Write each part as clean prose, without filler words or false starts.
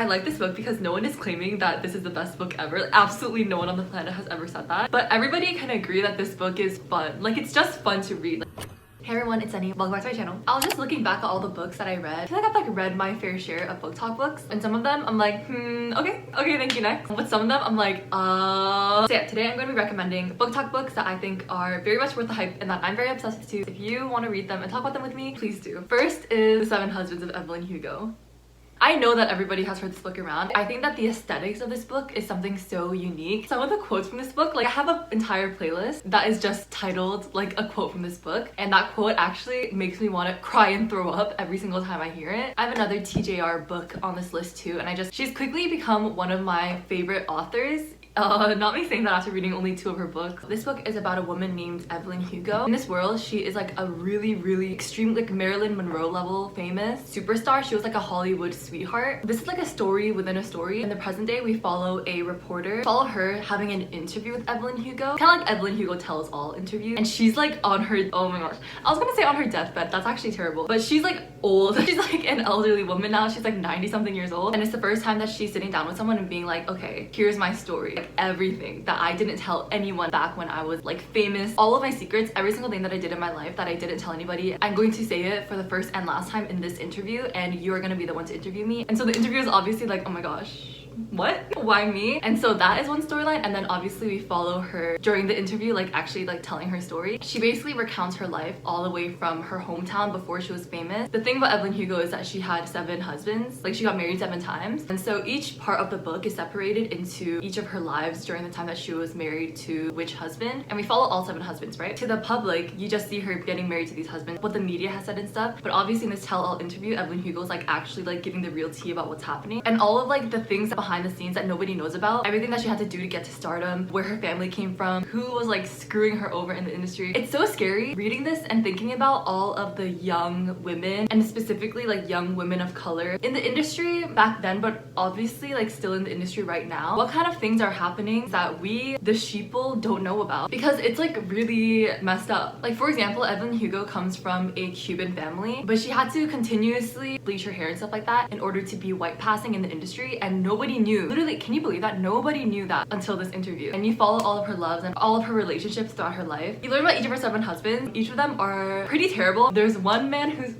I like this book because no one is claiming that this is the best book ever. Absolutely no one on the planet has ever said that. But everybody can agree that this book is fun. Like, it's just fun to read. Hey everyone, it's Sunny. Welcome back to my channel. I was just looking back at all the books that I read. I feel like I've like read my fair share of book talk books, and some of them I'm like, okay, thank you, next. But some of them I'm like, So yeah, today I'm going to be recommending book talk books that I think are very much worth the hype and that I'm very obsessed with too. If you want to read them and talk about them with me, please do. First is The 7 Husbands of Evelyn Hugo. I know that everybody has heard this book around. I think that the aesthetics of this book is something so unique. Some of the quotes from this book, like I have an entire playlist that is just titled like a quote from this book, and that quote actually makes me want to cry and throw up every single time I hear it. I have another TJR book on this list too, and she's quickly become one of my favorite authors. Not me saying that after reading only 2 of her books. This book is about a woman named Evelyn Hugo. In this world, she is like a really extreme, like Marilyn Monroe level famous superstar. She was like a Hollywood sweetheart. This is like a story within a story. In the present day, we follow a reporter. Follow her having an interview with Evelyn Hugo. Kind of like Evelyn Hugo tells all interviews. And she's like on her, oh my gosh. I was gonna say on her deathbed. That's actually terrible. But she's like old. She's like an elderly woman now. She's like 90 something years old. And it's the first time that she's sitting down with someone and being like, okay, here's my story. Like everything that I didn't tell anyone back when I was like famous, all of my secrets, every single thing that I did in my life that I didn't tell anybody, I'm going to say it for the first and last time in this interview, and you're gonna be the one to interview me. And so the interview is obviously like, oh my gosh, what? Why me? And so that is one storyline, and then obviously we follow her during the interview, like actually like telling her story. She basically recounts her life all the way from her hometown before she was famous. The thing about Evelyn Hugo is that she had 7 husbands, like she got married 7 times, and so each part of the book is separated into each of her lives during the time that she was married to which husband, and we follow all 7 husbands, right? To the public, you just see her getting married to these husbands, what the media has said and stuff, but obviously in this tell-all interview, Evelyn Hugo's like actually like giving the real tea about what's happening, and all of like the things behind the scenes that nobody knows about, everything that she had to do to get to stardom, where her family came from, who was like screwing her over in the industry. It's so scary reading this and thinking about all of the young women, and specifically like young women of color in the industry back then, but obviously like still in the industry right now. What kind of things are happening that we, the sheeple, don't know about, because it's like really messed up. Like for example, Evelyn Hugo comes from a Cuban family, but she had to continuously bleach her hair and stuff like that in order to be white passing in the industry, and nobody knew. Literally, can you believe that? Nobody knew that until this interview. And you follow all of her loves and all of her relationships throughout her life. You learn about each of her 7 husbands. Each of them are pretty terrible. There's one man who's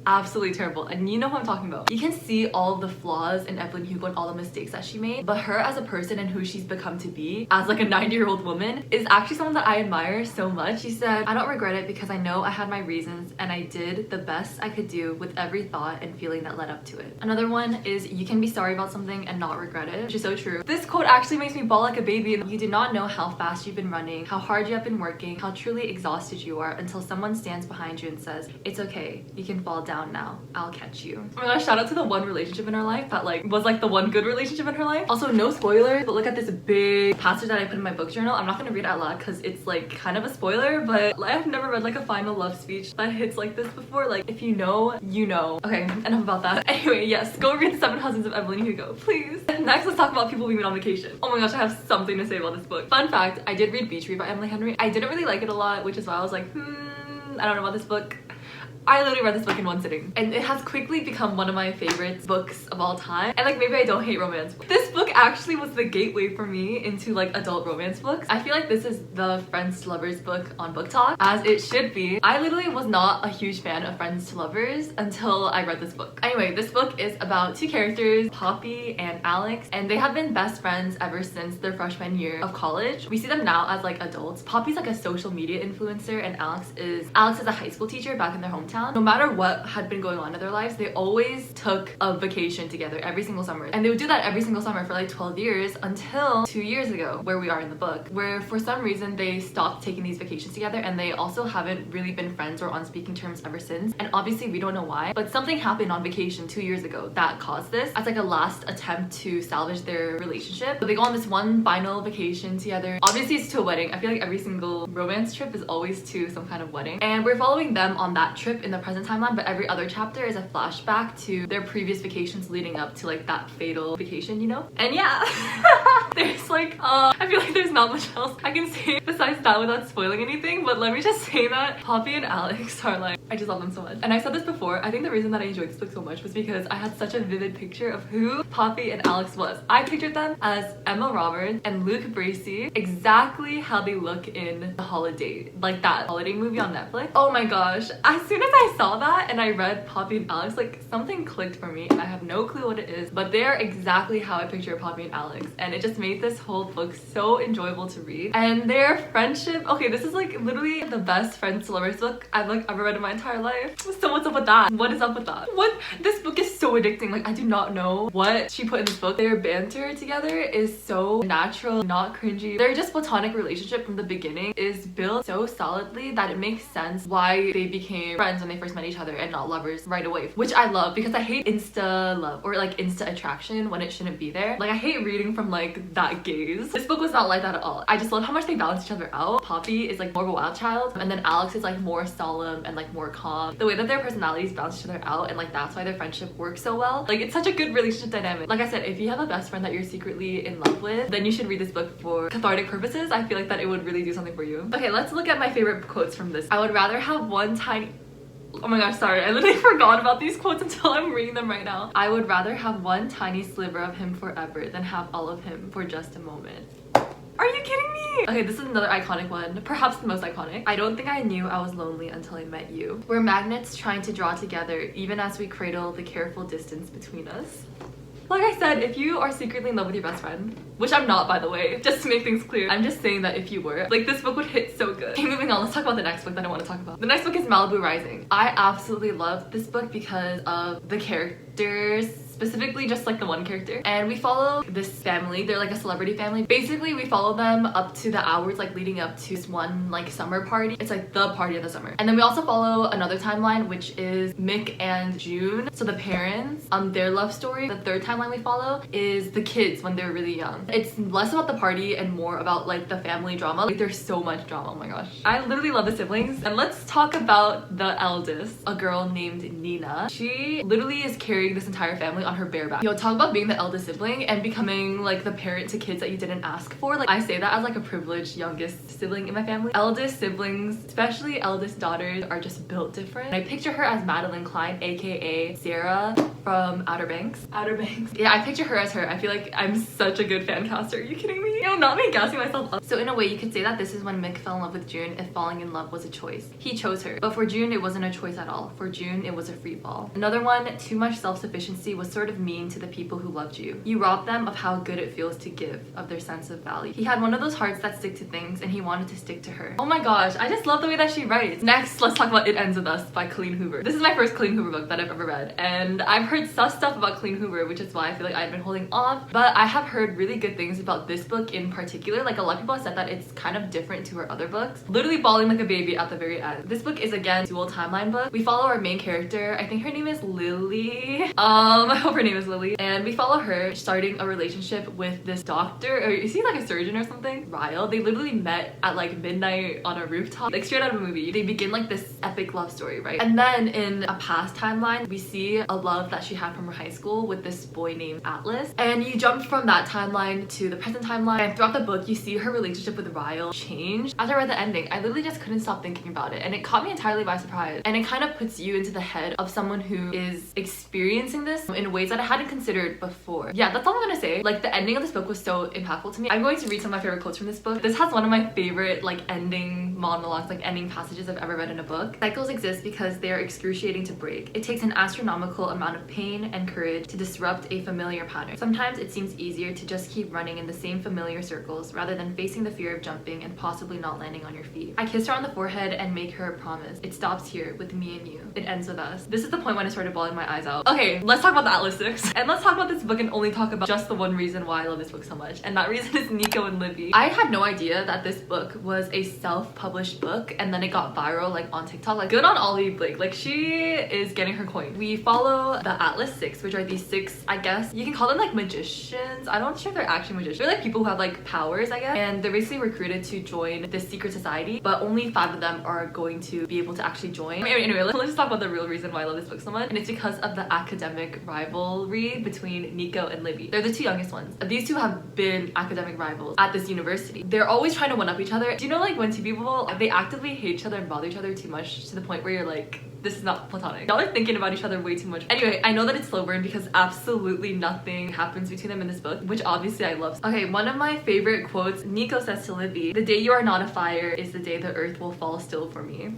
absolutely terrible, and you know who I'm talking about. You can see all of the flaws in Evelyn Hugo and all the mistakes that she made, but her as a person and who she's become to be as like a 90-year-old woman is actually someone that I admire so much. She said, I don't regret it because I know I had my reasons and I did the best I could do with every thought and feeling that led up to it. Another one is, you can be sorry about something and not regret it, which is so true. This quote actually makes me bawl like a baby. And you do not know how fast you've been running, how hard you have been working, how truly exhausted you are until someone stands behind you and says, it's okay, you can fall down now, I'll catch you. Oh my gosh, shout out to the one relationship in her life that like was like the one good relationship in her life. Also, no spoilers, but look at this big passage that I put in my book journal. I'm not gonna read it out loud because it's like kind of a spoiler, but I've never read like a final love speech that hits like this before. Like if you know, you know. Okay, enough about that. Anyway, yes, go read The 7 Husbands of Evelyn Hugo, please. Next, let's talk about people we meet on vacation. Oh my gosh, I have something to say about this book. Fun fact, I did read Beach Read by Emily Henry. I didn't really like it a lot, which is why I was like, I don't know about this book. I literally read this book in one sitting, and it has quickly become one of my favorite books of all time. And like, maybe I don't hate romance. This book actually was the gateway for me into like adult romance books. I feel like this is the Friends to Lovers book on Book Talk, as it should be. I literally was not a huge fan of Friends to Lovers until I read this book. Anyway, this book is about 2 characters, Poppy and Alex, and they have been best friends ever since their freshman year of college. We see them now as like adults. Poppy's like a social media influencer, and Alex is a high school teacher back in their hometown. No matter what had been going on in their lives, they always took a vacation together every single summer, and they would do that every single summer for like 12 years until 2 years ago, where we are in the book, where for some reason they stopped taking these vacations together, and they also haven't really been friends or on speaking terms ever since. And obviously we don't know why, but something happened on vacation 2 years ago that caused this as like a last attempt to salvage their relationship. So they go on this one final vacation together. Obviously it's to a wedding. I feel like every single romance trip is always to some kind of wedding, and we're following them on that trip in the present timeline, but every other chapter is a flashback to their previous vacations leading up to like that fatal vacation, you know? And And yeah, there's like, I feel like there's not much else I can say besides that without spoiling anything, but let me just say that Poppy and Alex are like, I just love them so much. And I said this before, I think the reason that I enjoyed this book so much was because I had such a vivid picture of who Poppy and Alex was. I pictured them as Emma Roberts and Luke Bracey, exactly how they look in The Holiday, like that holiday movie on Netflix. Oh my gosh, as soon as I saw that and I read Poppy and Alex, like something clicked for me and I have no clue what it is, but they're exactly how I picture Poppy and Alex, and it just made this whole book so enjoyable to read. And their friendship, okay, this is like literally the best friends to lovers book I've like ever read in my entire life. So what's up with that? What is up with that? What? This book is so addicting. Like, I do not know what she put in this book. Their banter together is so natural, not cringy. Their just platonic relationship from the beginning is built so solidly that it makes sense why they became friends when they first met each other and not lovers right away, which I love because I hate insta love or like insta attraction when it shouldn't be there. Like, I hate reading from like that gaze. This book was not like that at all. I just love how much they balance each other out. Poppy is like more of a wild child, and then Alex is like more solemn and like more calm. The way that their personalities balance each other out, and like that's why their friendship works so well. Like, it's such a good relationship dynamic. Like I said, if you have a best friend that you're secretly in love with, then you should read this book for cathartic purposes. I feel like that it would really do something for you. Okay, let's look at my favorite quotes from this. I would rather have one tiny... Oh my gosh, sorry, I literally forgot about these quotes until I'm reading them right now. I would rather have one tiny sliver of him forever than have all of him for just a moment. Are you kidding me? Okay, this is another iconic one, perhaps the most iconic. I don't think I knew I was lonely until I met you. We're magnets trying to draw together even as we cradle the careful distance between us. Like I said, if you are secretly in love with your best friend, which I'm not, by the way, just to make things clear, I'm just saying that if you were, like, this book would hit so good. Okay, moving on, let's talk about the next book that I want to talk about. The next book is Malibu Rising. I absolutely love this book because of the characters, specifically just like the one character, and we follow this family. They're like a celebrity family. Basically, we follow them up to the hours like leading up to this one like summer party. It's like the party of the summer. And then we also follow another timeline, which is Mick and June, so the parents, their love story. The third timeline we follow is the kids when they're really young. It's less about the party and more about like the family drama. Like, there's so much drama, oh my gosh. I literally love the siblings. And let's talk about the eldest, a girl named Nina. She literally is carrying this entire family on her bare back. Yo, talk about being the eldest sibling and becoming like the parent to kids that you didn't ask for. Like, I say that as like a privileged youngest sibling in my family. Eldest siblings, especially eldest daughters, are just built different. I picture her as Madeline Klein, aka Sarah from Outer Banks. Outer Banks. Yeah, I picture her as her. I feel like I'm such a good fan caster. Are you kidding me? Yo, not me gassing myself up. So in a way, you could say that this is when Mick fell in love with June if falling in love was a choice. He chose her. But for June, it wasn't a choice at all. For June, it was a free fall. Another one, too much self-sufficiency was sort of mean to the people who loved you. You robbed them of how good it feels to give, of their sense of value. He had one of those hearts that stick to things, and he wanted to stick to her. Oh my gosh, I just love the way that she writes. Next, let's talk about It Ends With Us by Colleen Hoover. This is my first Colleen Hoover book that I've ever read, and I've heard sus stuff about Colleen Hoover, which is why I feel like I've been holding off, but I have heard really good things about this book in particular. Like, a lot of people have said that it's kind of different to her other books. Literally bawling like a baby at the very end. This book is, again, dual timeline book. We follow our main character. I think her name is Lily. I hope her name is Lily. And we follow her starting a relationship with this doctor, or is he like a surgeon or something? Ryle. They literally met at like midnight on a rooftop, like straight out of a movie. They begin like this epic love story, right? And then in a past timeline, we see a love that she had from her high school with this boy named Atlas. And you jump from that timeline to the present timeline, and throughout the book, you see her relationship with Ryle change. As I read the ending, I literally just couldn't stop thinking about it, and it caught me entirely by surprise. And it kind of puts you into the head of someone who is experiencing this in ways that I hadn't considered before. Yeah, that's all I'm gonna say. Like, the ending of this book was so impactful to me. I'm going to read some of my favorite quotes from this book. This has one of my favorite like ending monologues, like ending passages I've ever read in a book. Cycles exist because they are excruciating to break. It takes an astronomical amount of pain and courage to disrupt a familiar pattern. Sometimes it seems easier to just keep running in the same familiar circles rather than facing the fear of jumping and possibly not landing on your feet. I kiss her on the forehead and make her a promise. It stops here with me and you. It ends with us. This is the point when I started bawling my eyes out. Okay, let's talk about the Atlas 6. And let's talk about this book and only talk about just the one reason why I love this book so much. And that reason is Nico and Libby. I had no idea that this book was a self-published book, and then it got viral like on TikTok. Like, good on Ollie Blake. Like, she is getting her coin. We follow the Atlas 6, which are these 6, I guess you can call them like magicians. I'm not sure if they're actually magicians. They're like people who have like powers, I guess, and they're basically recruited to join this secret society, but only 5 of them are going to be able to actually join. Anyway, let's just talk about the real reason why I love this book so much, and it's because of the academic rivalry between Nico and Libby. They're the 2 youngest ones. These 2 have been academic rivals at this university. They're always trying to one up each other. Do you know, like, when 2 people, they actively hate each other and bother each other too much to the point where you're like, this is not platonic. Y'all are thinking about each other way too much. Anyway, I know that it's slow burn because absolutely nothing happens between them in this book, which obviously I love. Okay, one of my favorite quotes, Nico says to Libby, "The day you are not a fire is the day the earth will fall still for me."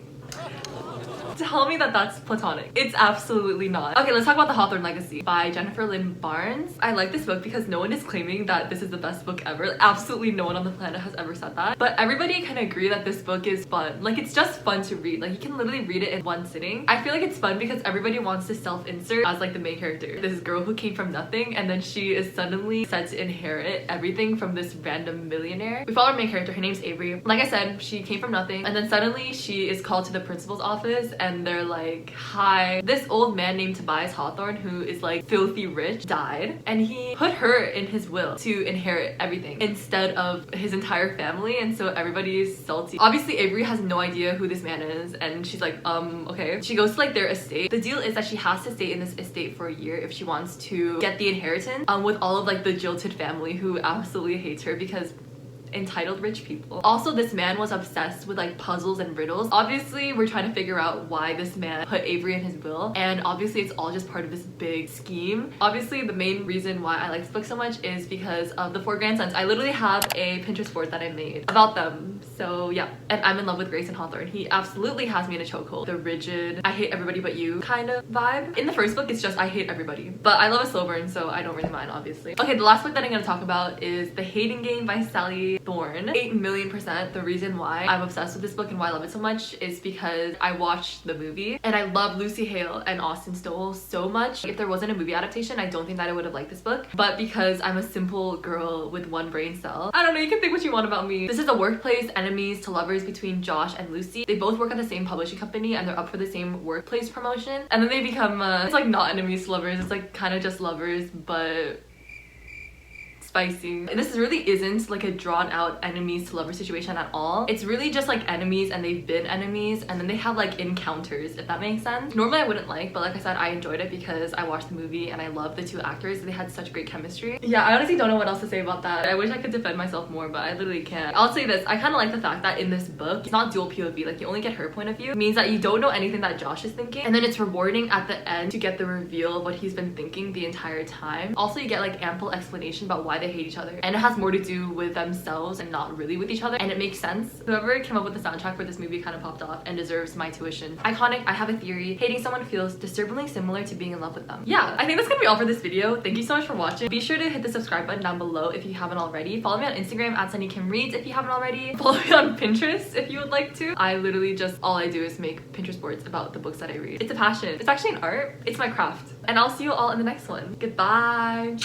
Tell me that that's platonic. It's absolutely not. Okay, let's talk about The Hawthorne Legacy by Jennifer Lynn Barnes. I like this book because no one is claiming that this is the best book ever. Absolutely no one on the planet has ever said that. But everybody can agree that this book is fun. Like, it's just fun to read. Like, you can literally read it in one sitting. I feel like it's fun because everybody wants to self-insert as like the main character. This girl who came from nothing and then she is suddenly set to inherit everything from this random millionaire. We follow our main character. Her name's Avery. Like I said, she came from nothing and then suddenly she is called to the principal's office and they're like, "Hi, this old man named Tobias Hawthorne, who is like filthy rich, died and he put her in his will to inherit everything instead of his entire family," and so everybody's salty. Obviously Avery has no idea who this man is and she's like, okay. She goes to like their estate. The deal is that she has to stay in this estate for a year if she wants to get the inheritance with all of like the jilted family who absolutely hates her because entitled rich people. Also, this man was obsessed with like puzzles and riddles. Obviously we're trying to figure out why this man put Avery in his will, and obviously it's all just part of this big scheme. Obviously the main reason why I like this book so much is because of the 4 grandsons. I literally have a Pinterest board that I made about them, so yeah. And I'm in love with Grayson Hawthorne. He absolutely has me in a chokehold. The rigid, I hate everybody but you kind of vibe. In the first book it's just I hate everybody, but I love a slow burn, so I don't really mind, obviously. Okay, the last book that I'm gonna talk about is The Hating Game by Sally Thorne. 8,000,000%. The reason why I'm obsessed with this book and why I love it so much is because I watched the movie and I love Lucy Hale and Austin Stowell so much. If there wasn't a movie adaptation, I don't think that I would have liked this book, but because I'm a simple girl with 1 brain cell, I don't know, you can think what you want about me. This is a workplace enemies to lovers between Josh and Lucy. They both work at the same publishing company and they're up for the same workplace promotion, and then they become it's like not enemies to lovers, it's like kind of just lovers but spicy. This really isn't like a drawn out enemies to lover situation at all. It's really just like enemies and they've been enemies and then they have like encounters, if that makes sense. Normally I wouldn't like, but like I said, I enjoyed it because I watched the movie and I love the 2 actors. They had such great chemistry. Yeah, I honestly don't know what else to say about that. I wish I could defend myself more, but I literally can't. I'll say this, I kind of like the fact that in this book it's not dual POV, like you only get her point of view. It means that you don't know anything that Josh is thinking, and then it's rewarding at the end to get the reveal of what he's been thinking the entire time. Also, you get like ample explanation about why they hate each other, and it has more to do with themselves and not really with each other, and it makes sense. Whoever came up with the soundtrack for this movie kind of popped off and deserves my tuition. Iconic. I have a theory. Hating someone feels disturbingly similar to being in love with them. Yeah, I think that's gonna be all for this video. Thank you so much for watching. Be sure to hit the subscribe button down below if you haven't already. Follow me on Instagram at sunnykimreads if you haven't already. Follow me on Pinterest if you would like to. I literally just, all I do is make Pinterest boards about the books that I read. It's a passion. It's actually an art. It's my craft. And I'll see you all in the next one. Goodbye.